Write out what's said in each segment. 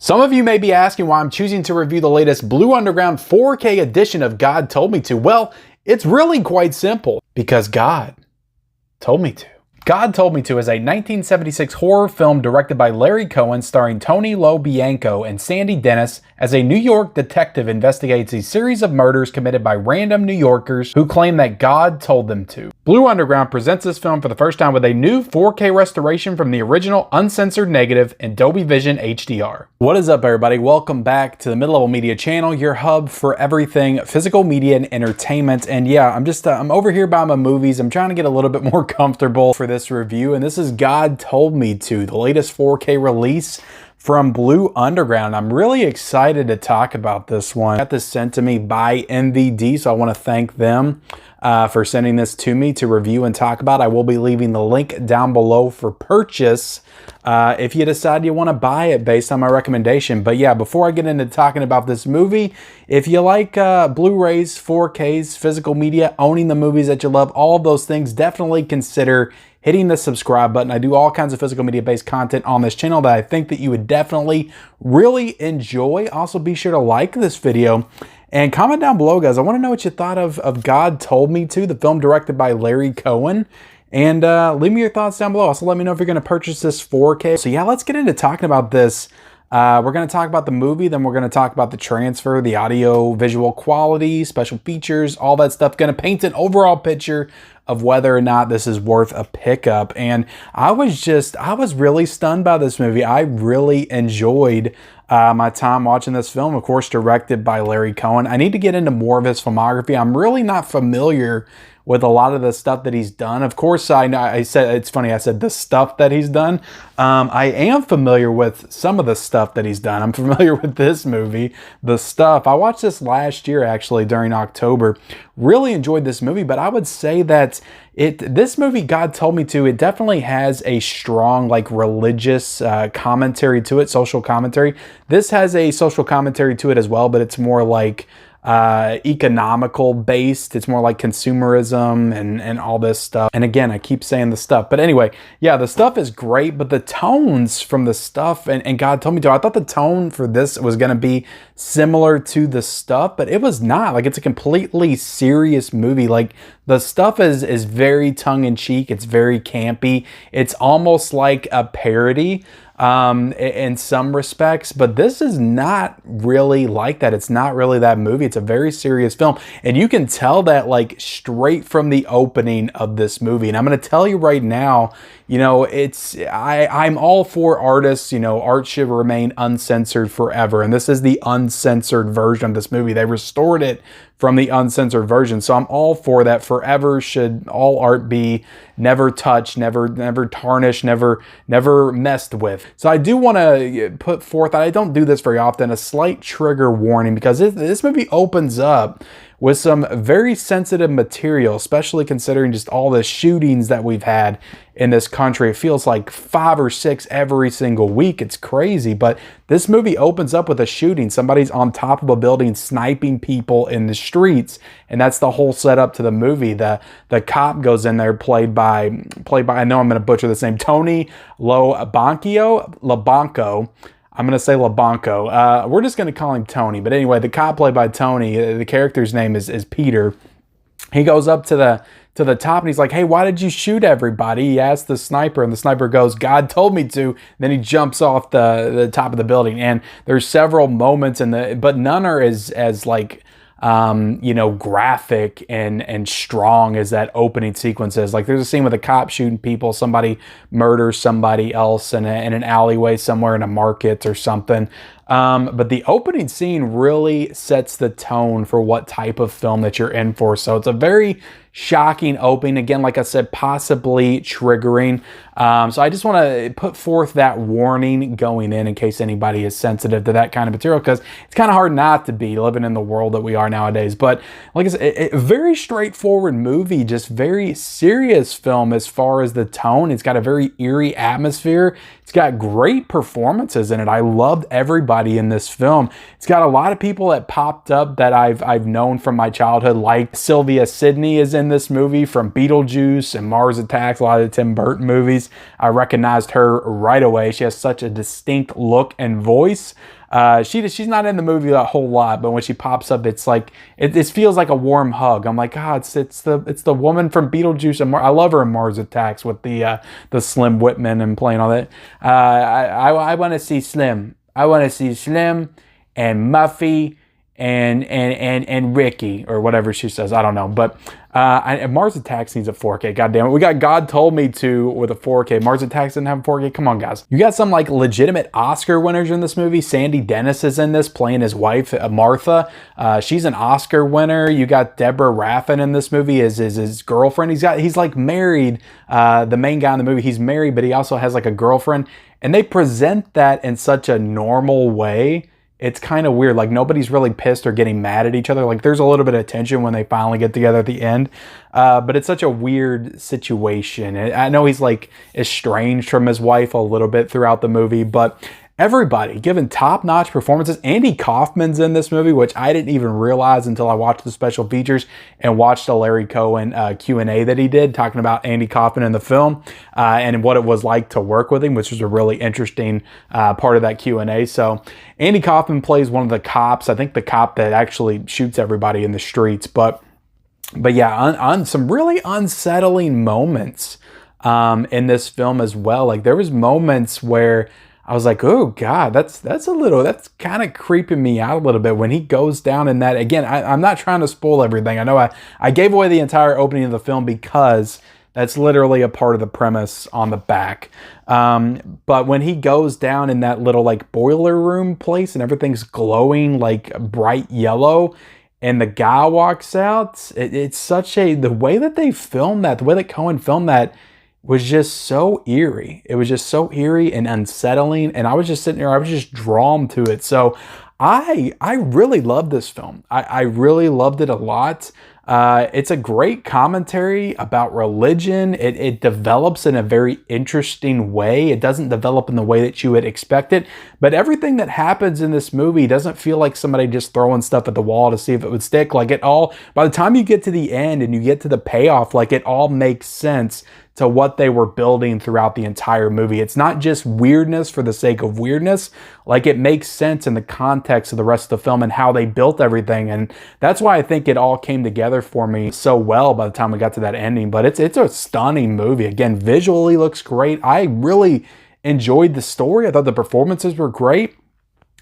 Some of you may be asking why I'm choosing to review the latest Blue Underground 4K edition of God Told Me To. Well, it's really quite simple, because God told me to. God Told Me To is a 1976 horror film directed by Larry Cohen, starring Tony Lo Bianco and Sandy Dennis, as a New York detective investigates a series of murders committed by random New Yorkers who claim that God told them to. Blue Underground presents this film for the first time with a new 4K restoration from the original uncensored negative in Dolby Vision HDR. What is up, everybody? Welcome back to the Mid-Level Media channel, your hub for everything physical media and entertainment. And yeah, I'm over here by my movies. I'm trying to get a little bit more comfortable for this review, and this is God Told Me To, the latest 4K release from Blue Underground. I'm really excited to talk about this one. I got this sent to me by MVD, so I want to thank them for sending this to me to review and talk about. I will be leaving the link down below for purchase if you decide you want to buy it based on my recommendation. But yeah, before I get into talking about this movie, if you like Blu-rays, 4Ks, physical media, owning the movies that you love, all of those things, definitely consider hitting the subscribe button. I do all kinds of physical media based content on this channel that I think that you would definitely really enjoy. Also, be sure to like this video and comment down below, guys. I want to know what you thought of God Told Me To, the film directed by Larry Cohen. And leave me your thoughts down below. Also, let me know if you're going to purchase this 4K. So yeah, let's get into talking about this. We're going to talk about the movie, then we're going to talk about the transfer, the audio, visual quality, special features, all that stuff. Going to paint an overall picture of whether or not this is worth a pickup. And I was really stunned by this movie. I really enjoyed my time watching this film, of course, directed by Larry Cohen. I need to get into more of his filmography. I'm really not familiar with a lot of the stuff that he's done. Of course, I said, it's funny, I said the stuff that he's done. I am familiar with some of the stuff that he's done. I'm familiar with this movie, The Stuff. I watched this last year, actually, during October. Really enjoyed this movie, but I would say that this movie, God Told Me To, it definitely has a strong, like, religious commentary to it, social commentary. This has a social commentary to it as well, but it's more like economical based. It's more like consumerism and all this stuff. And again, I keep saying The Stuff, but anyway, yeah, The Stuff is great, but the tones from The Stuff and God Told Me To, I thought the tone for this was going to be similar to The Stuff, but it was not. Like, it's a completely serious movie. Like, The Stuff is very tongue-in-cheek. It's very campy. It's almost like a parody in some respects, but this is not really like that. It's not really that movie. It's a very serious film, and you can tell that, like, straight from the opening of this movie. And I'm going to tell you right now, you know, I'm all for artists. You know, art should remain uncensored forever, and this is the uncensored version of this movie. They restored it from the uncensored version, so I'm all for that. Forever should all art be never touched, never tarnished, never messed with. So I do want to put forth, I don't do this very often, a slight trigger warning, because this movie opens up with some very sensitive material, especially considering just all the shootings that we've had in this country. It feels like 5 or 6 every single week. It's crazy, but this movie opens up with a shooting. Somebody's on top of a building sniping people in the streets, and that's the whole setup to the movie. The cop goes in there, played by I know I'm going to butcher this name, Tony LaBanco. I'm going to say LaBanco. We're just going to call him Tony. But anyway, the cop played by Tony, the character's name is Peter. He goes up to the top and he's like, "Hey, why did you shoot everybody?" He asks the sniper, and the sniper goes, "God told me to." Then he jumps off the top of the building. And there's several moments but none are as like, you know, graphic and strong as that opening sequence is. Like, there's a scene with a cop shooting people, somebody murders somebody else in an alleyway somewhere in a market or something. But the opening scene really sets the tone for what type of film that you're in for. So it's a very shocking opening. Again, like I said, possibly triggering. So I just want to put forth that warning going in case anybody is sensitive to that kind of material, because it's kind of hard not to be living in the world that we are nowadays. But like I said, a very straightforward movie, just very serious film as far as the tone. It's got a very eerie atmosphere. It's got great performances in it. I loved everybody everybody in this film. It's got a lot of people that popped up that I've known from my childhood, like Sylvia Sidney is in this movie from Beetlejuice and Mars Attacks, a lot of the Tim Burton movies. I recognized her right away. She has such a distinct look and voice. She's not in the movie a whole lot, but when she pops up, it's like it feels like a warm hug. I'm like, God, it's the woman from Beetlejuice, and I love her in Mars Attacks with the Slim Whitman and playing all that. I want to see Slim. I want to see Slim and Muffy and Ricky, or whatever she says. I don't know, but Mars Attacks needs a 4K. God damn it, we got God Told Me To with a 4K. Mars Attacks didn't have a 4K. Come on, guys. You got some like legitimate Oscar winners in this movie. Sandy Dennis is in this, playing his wife Martha. She's an Oscar winner. You got Deborah Raffin in this movie as his girlfriend. He's like married. The main guy in the movie, he's married, but he also has like a girlfriend, and they present that in such a normal way. It's kind of weird. Like, nobody's really pissed or getting mad at each other. Like, there's a little bit of tension when they finally get together at the end. But it's such a weird situation. I know he's like estranged from his wife a little bit throughout the movie, but everybody giving top-notch performances. Andy Kaufman's in this movie, which I didn't even realize until I watched the special features and watched a Larry Cohen Q&A that he did talking about Andy Kaufman in the film and what it was like to work with him, which was a really interesting part of that Q&A. So Andy Kaufman plays one of the cops, I think the cop that actually shoots everybody in the streets. But yeah, on some really unsettling moments in this film as well. Like, there was moments where I was like, oh God, that's kind of creeping me out a little bit when he goes down in that. Again, I'm not trying to spoil everything. I know I gave away the entire opening of the film because that's literally a part of the premise on the back. But when he goes down in that little like boiler room place and everything's glowing like bright yellow, and the guy walks out, it's such the way that they filmed that, the way that Cohen filmed that, was just so eerie. It was just so eerie and unsettling. And I was just sitting there, I was just drawn to it. So I really love this film. I really loved it a lot. It's a great commentary about religion. It develops in a very interesting way. It doesn't develop in the way that you would expect it. But everything that happens in this movie doesn't feel like somebody just throwing stuff at the wall to see if it would stick. Like, it all, by the time you get to the end and you get to the payoff, like, it all makes sense to what they were building throughout the entire movie. It's not just weirdness for the sake of weirdness. Like, it makes sense in the context of the rest of the film and how they built everything. And that's why I think it all came together for me so well by the time we got to that ending. But it's a stunning movie. Again, visually looks great. I really enjoyed the story. I thought the performances were great.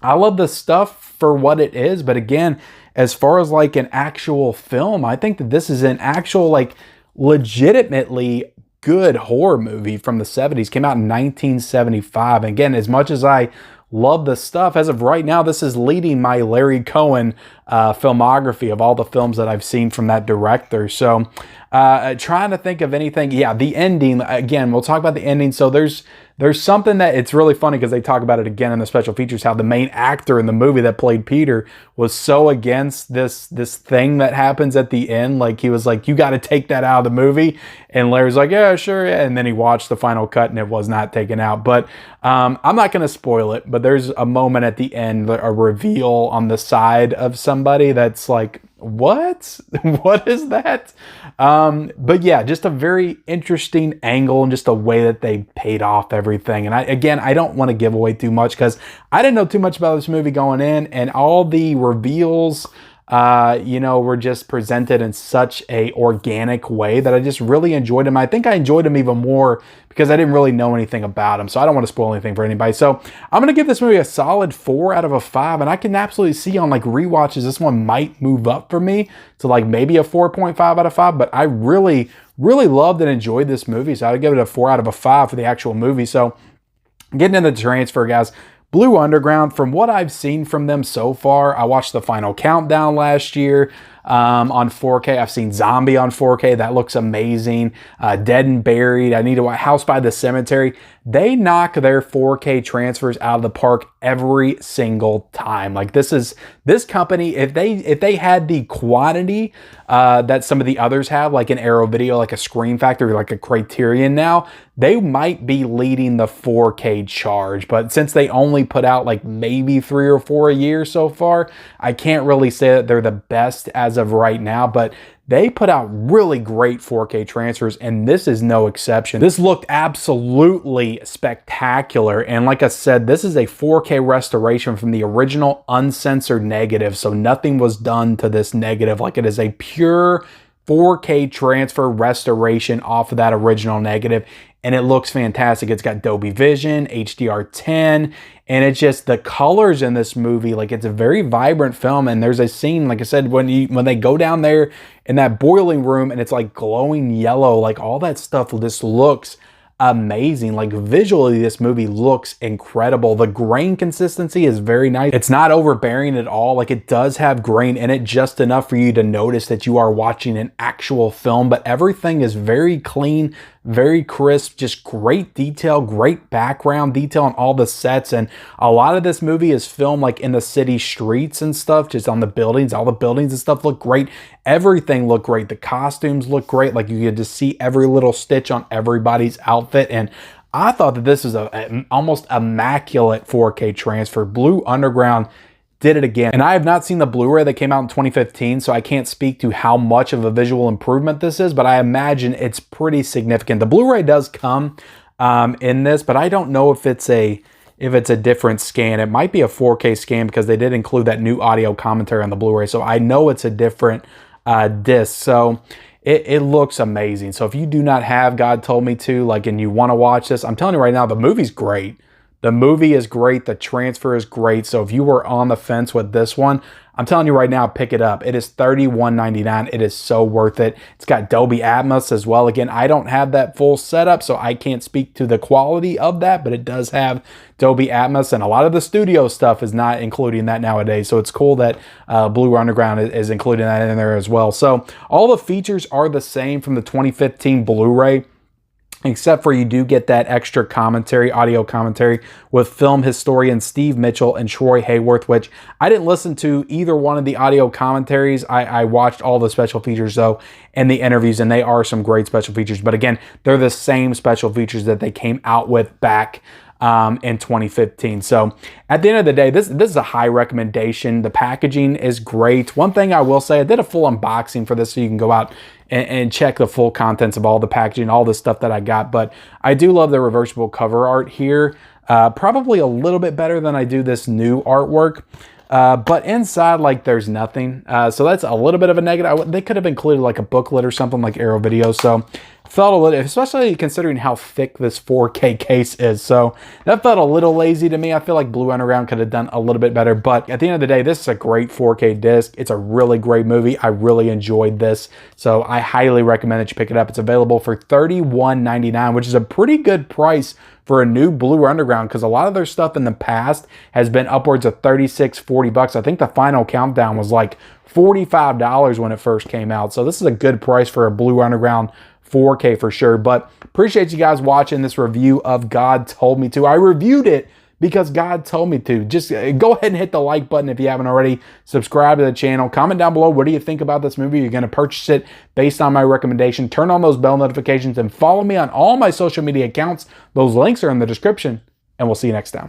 I love the stuff for what it is. But again, as far as like an actual film, I think that this is an actual, like, legitimately good horror movie from the 70s. Came out in 1975. And again, as much as I love the stuff, as of right now, this is leading my Larry Cohen filmography of all the films that I've seen from that director. So trying to think of anything. Yeah, the ending, again, we'll talk about the ending. So there's something that, it's really funny because they talk about it again in the special features, how the main actor in the movie that played Peter was so against this thing that happens at the end. Like, he was like, you got to take that out of the movie. And Larry's like, yeah, sure. And then he watched the final cut and it was not taken out. But I'm not going to spoil it, but there's a moment at the end, a reveal on the side of somebody that's like, what? What is that? But yeah, just a very interesting angle and just the way that they paid off everything. And I don't want to give away too much because I didn't know too much about this movie going in, and all the reveals, were just presented in such a organic way that I just really enjoyed them. I think I enjoyed them even more because I didn't really know anything about them. So I don't want to spoil anything for anybody. So I'm going to give this movie a solid 4 out of a 5. And I can absolutely see on like rewatches, this one might move up for me to like maybe a 4.5 out of 5. But I really, really loved and enjoyed this movie. So I'd give it a 4 out of a 5 for the actual movie. So getting into the transfer, guys. Blue Underground, from what I've seen from them so far, I watched the final countdown last year. on 4K. I've seen Zombie on 4K. That looks amazing. Dead and Buried. I need to watch House by the Cemetery. They knock their 4K transfers out of the park every single time. Like this company, if they had the quantity that some of the others have, like an Arrow Video, like a Screen Factory, like a Criterion now, they might be leading the 4K charge. But since they only put out like maybe 3 or 4 a year so far, I can't really say that they're the best as of right now, but they put out really great 4K transfers, and this is no exception. This looked absolutely spectacular, and like I said, this is a 4K restoration from the original uncensored negative, so nothing was done to this negative. Like, it is a pure 4K transfer restoration off of that original negative, and it looks fantastic. It's got Dolby Vision, HDR10, and it's just the colors in this movie, like, it's a very vibrant film. And there's a scene, like I said, when they go down there in that boiling room and it's like glowing yellow, like all that stuff just looks amazing. Like, visually, this movie looks incredible. The grain consistency is very nice. It's not overbearing at all. Like, it does have grain in it, just enough for you to notice that you are watching an actual film, but everything is very clean, very crisp, just great detail, great background detail on all the sets. And a lot of this movie is filmed like in the city streets and stuff, just on the buildings. All the buildings and stuff look great. Everything looked great. The costumes look great. Like, you could just see every little stitch on everybody's outfit. And I thought that this is a almost immaculate 4K transfer. Blue Underground did it again. And I have not seen the Blu-ray that came out in 2015, so I can't speak to how much of a visual improvement this is, but I imagine it's pretty significant. The Blu-ray does come in this, but I don't know if it's a different scan. It might be a 4K scan because they did include that new audio commentary on the Blu-ray, so I know it's a different disc. So it looks amazing. So if you do not have God Told Me To, like, and you want to watch this, I'm telling you right now, the movie's great. The movie is great. The transfer is great. So if you were on the fence with this one, I'm telling you right now, pick it up. It is $31.99. It is so worth it. It's got Dolby Atmos as well. Again, I don't have that full setup, so I can't speak to the quality of that, but it does have Dolby Atmos, and a lot of the studio stuff is not including that nowadays. So it's cool that Blue Underground is including that in there as well. So all the features are the same from the 2015 Blu-ray, except for you do get that extra commentary, audio commentary, with film historian Steve Mitchell and Troy Hayworth, which I didn't listen to either one of the audio commentaries. I watched all the special features, though, and the interviews, and they are some great special features. But again, they're the same special features that they came out with back in 2015. So at the end of the day, this is a high recommendation. The packaging is great. One thing I will say, I did a full unboxing for this, so you can go out and check the full contents of all the packaging, all the stuff that I got. But I do love the reversible cover art here. Probably a little bit better than I do this new artwork. But inside, like, there's nothing. So that's a little bit of a negative. They could have included like a booklet or something like Arrow Video. So felt a little, especially considering how thick this 4K case is. So that felt a little lazy to me. I feel like Blue Underground could have done a little bit better. But at the end of the day, this is a great 4K disc. It's a really great movie. I really enjoyed this. So I highly recommend that you pick it up. It's available for $31.99, which is a pretty good price for a new Blue Underground, because a lot of their stuff in the past has been upwards of $36, $40. I think the final countdown was like $45 when it first came out. So this is a good price for a Blue Underground 4K for sure. But appreciate you guys watching this review of God Told Me To. I reviewed it because God told me to. Just go ahead and hit the like button if you haven't already. Subscribe to the channel. Comment down below, what do you think about this movie? You're going to purchase it based on my recommendation. Turn on those bell notifications and follow me on all my social media accounts. Those links are in the description, and we'll see you next time.